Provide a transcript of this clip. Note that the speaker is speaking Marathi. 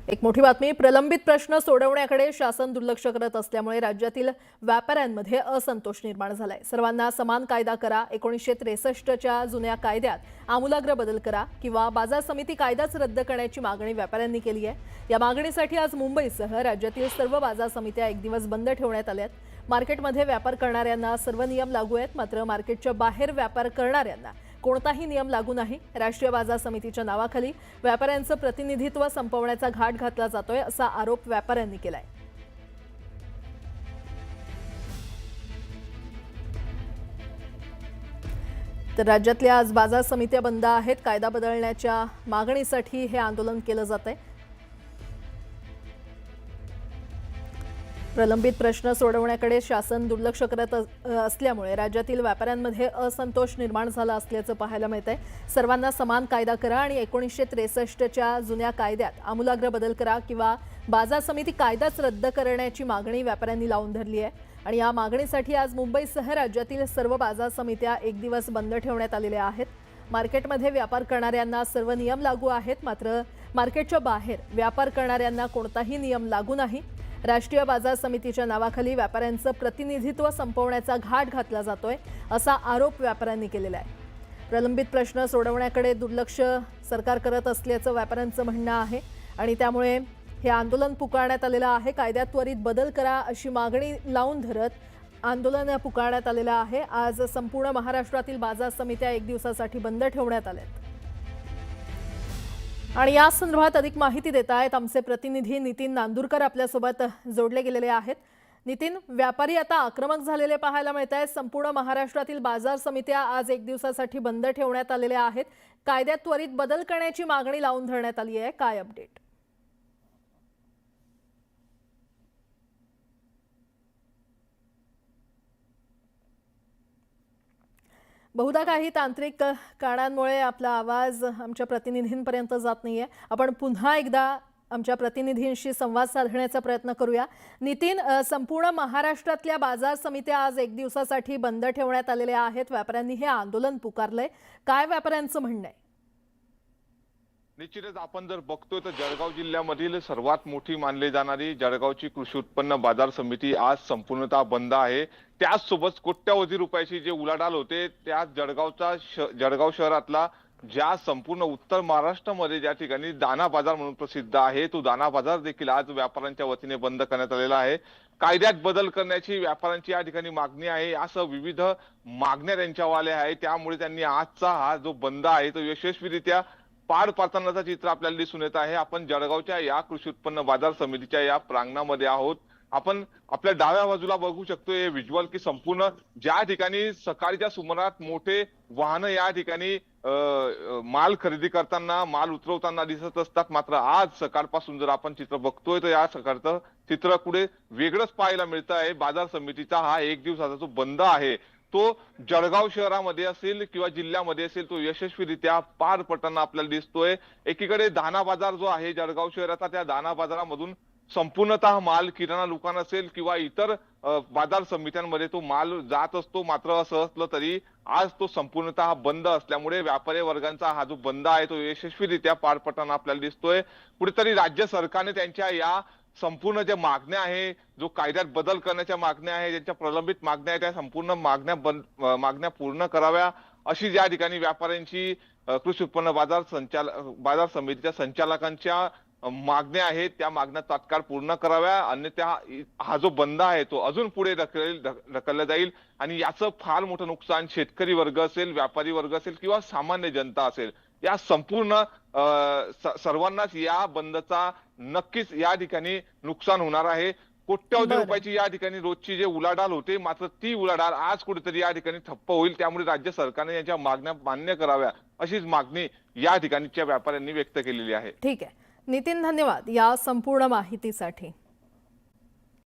एक मोठी बातमी, प्रलंबित प्रश्न सोडवण्याकडे शासन दुर्लक्ष करत असल्यामुळे राज्यातील व्यापाऱ्यांमध्ये असंतोष निर्माण झालाय। सर्वांना समान कायदा करा, 1963च्या जुन्या कायद्यात आमूलाग्र बदल करा किंवा बाजार समिती कायदाच रद्द करण्याची मागणी व्यापाऱ्यांनी केली आहे। या मागणीसाठी आज मुंबईसह राज्यातील सर्व बाजार समित्या एक दिवस बंद ठेवण्यात आल्यात। मार्केटमध्ये व्यापार करणाऱ्यांना सर्व नियम लागू आहेत, मात्र मार्केटच्या बाहेर व्यापार करणाऱ्यांना कोणताही नियम लागू नाही। राष्ट्रीय बाजार समितीच्या नावाखाली व्यापाऱ्यांचं प्रतिनिधित्व संपवण्याचा घाट घातला जातोय, असा आरोप व्यापाऱ्यांनी केलाय। तर राज्यातल्या आज बाजार समित्या बंद आहेत। कायदा बदलण्याच्या मागणीसाठी हे आंदोलन केलं जातंय। प्रलंबित प्रश्न सोडवण्याकडे शासन दुर्लक्ष करत असल्यामुळे राज्यातील व्यापाऱ्यांमध्ये असंतोष निर्माण झाला असल्याचं पाहायला मिळतंय। सर्वांना समान कायदा करा आणि 1963च्या जुन्या कायद्यात आमूलाग्र बदल करा किंवा बाजार समिती कायदाच रद्द करण्याची मागणी व्यापाऱ्यांनी लावून धरली आहे। आणि या मागणीसाठी आज मुंबईसह राज्यातील सर्व बाजार समित्या एक दिवस बंद ठेवण्यात आलेल्या आहेत। मार्केटमध्ये व्यापार करणाऱ्यांना सर्व नियम लागू आहेत, मात्र मार्केटच्या बाहेर व्यापार करणाऱ्यांना कोणताही नियम लागू नाही। राष्ट्रीय बाजार समितीच्या नावाखाली व्यापाऱ्यांचं प्रतिनिधित्व संपवण्याचा घाट घातला जातोय, असा आरोप व्यापाऱ्यांनी केलेला आहे। प्रलंबित प्रश्न सोडवण्याकडे दुर्लक्ष सरकार करत असल्याचं व्यापाऱ्यांचं म्हणणं आहे आणि त्यामुळे हे आंदोलन पुकारण्यात आलेलं आहे। कायद्यात त्वरित बदल करा अशी मागणी लावून धरत आंदोलन पुकारण्यात आलेलं आहे। आज संपूर्ण महाराष्ट्रातील बाजार समित्या एक दिवसासाठी बंद ठेवण्यात आल्यात आणि या संदर्भात अधिक माहिती देत आहेत आमचे प्रतिनिधी नितीन नांदुरकर आपल्यासोबत जोडले गेलेले आहेत। नितीन, व्यापारी आता आक्रमक झालेले पाहायला मिळत आहेत। संपूर्ण महाराष्ट्रातील बाजार समित्या आज एक दिवसासाठी बंद ठेवण्यात आलेल्या आहेत। कायद्यात त्वरित बदल करण्याची मागणी लावून धरण्यात आली आहे। काय अपडेट? बहुधा काही तांत्रिक कारणांमुळे आपला आवाज आमच्या प्रतिनिधींपर्यंत जात नाहीये। आपण पुन्हा एकदा आमच्या प्रतिनिधींशी संवाद साधण्याचा प्रयत्न करूया। नितीन, संपूर्ण महाराष्ट्रातल्या बाजार समित्या आज एक दिवसासाठी बंद ठेवण्यात आलेल्या आहेत। व्यापाऱ्यांनी हे आंदोलन पुकारलंय, काय व्यापाऱ्यांचं म्हणणं आहे? निश्चितच आपण जर बघतोय तर जळगाव जिल्ह्यामधील सर्वात मोठी मानली जाणारी जळगावची कृषी उत्पन्न बाजार समिती आज संपूर्णतः बंद आहे। त्याचसोबत कोट्यावधी रुपयाची जे उलाढाल होते त्या जळगाव शहरातला ज्या संपूर्ण उत्तर महाराष्ट्रामध्ये ज्या ठिकाणी दाना बाजार म्हणून प्रसिद्ध आहे तो दाना बाजार देखील आज व्यापाऱ्यांच्या वतीने बंद करण्यात आलेला आहे। कायद्यात बदल करण्याची व्यापाऱ्यांची या ठिकाणी मागणी आहे, असं विविध मागण्या त्यांच्यावाल्या आहेत। त्यामुळे त्यांनी आजचा हा जो बंद आहे तो यशस्वीरित्या पार पाडतानाचं चित्र आपल्याला दिसून येत आहे। आपण जळगावच्या या कृषी उत्पन्न बाजार समितीच्या या प्रांगणामध्ये आहोत। आपण आपल्या डाव्या बाजूला बघू शकतो हे व्हिज्युअल की संपूर्ण ज्या ठिकाणी सकाळच्या सुमारात मोठे वाहन या ठिकाणी माल खरेदी करताना माल उतरवताना दिसत असतात, मात्र आज सकाळपासून जर आपण चित्र बघतोय तर या सकाळचं चित्र कुठे वेगळंच पाहायला मिळतं आहे। बाजार समितीचा हा एक दिवसाचा जो बंद आहे तो जळगाव शहरामध्ये असेल किंवा जिल्ह्यामध्ये असेल तो यशस्वीरित्या पार पडताना आपल्याला दिसतोय। एकीकडे दाना बाजार जो आहे जळगाव शहराचा, त्या दाना बाजारामधून संपूर्णतः माल किराणा दुकान असेल किंवा इतर बाजार समित्यांमध्ये तो माल जात असतो, मात्र असं असलं तरी आज तो संपूर्णतः बंद असल्यामुळे व्यापारी वर्गांचा हा जो बंद आहे तो यशस्वीरित्या पार पडताना आपल्याला दिसतोय। कुठेतरी राज्य सरकारने त्यांच्या या संपूर्ण ज्या मागण्या आहे, जो कायद्यात बदल करण्याच्या मागण्या आहे, ज्यांच्या प्रलंबित मागण्या आहेत, त्या संपूर्ण मागण्या पूर्ण कराव्या अशी ज्या ठिकाणी व्यापाऱ्यांची कृषी उत्पन्न बाजार समितीच्या संचालकांच्या मागण्या आहेत त्या मागण्या तात्काळ पूर्ण कराव्या, अन्यथा हा जो बंद आहे तो अजून पुढे ढकलला जाईल आणि याचं फार मोठं नुकसान शेतकरी वर्ग असेल, व्यापारी वर्ग असेल किंवा सामान्य जनता असेल, या संपूर्ण सर्वांनाच या बंदचा नक्कीच या ठिकाणी नुकसान होणार आहे। कोट्यावधी रुपयाची या ठिकाणी रोजची जे उलाढाल होते, मात्र ती उलाढाल आज कुठेतरी या ठिकाणी ठप्प होईल। त्यामुळे राज्य सरकारने याच्या मागण्या मान्य कराव्या अशीच मागणी या ठिकाणच्या व्यापाऱ्यांनी व्यक्त केलेली आहे। ठीक आहे नितीन, धन्यवाद या संपूर्ण माहितीसाठी।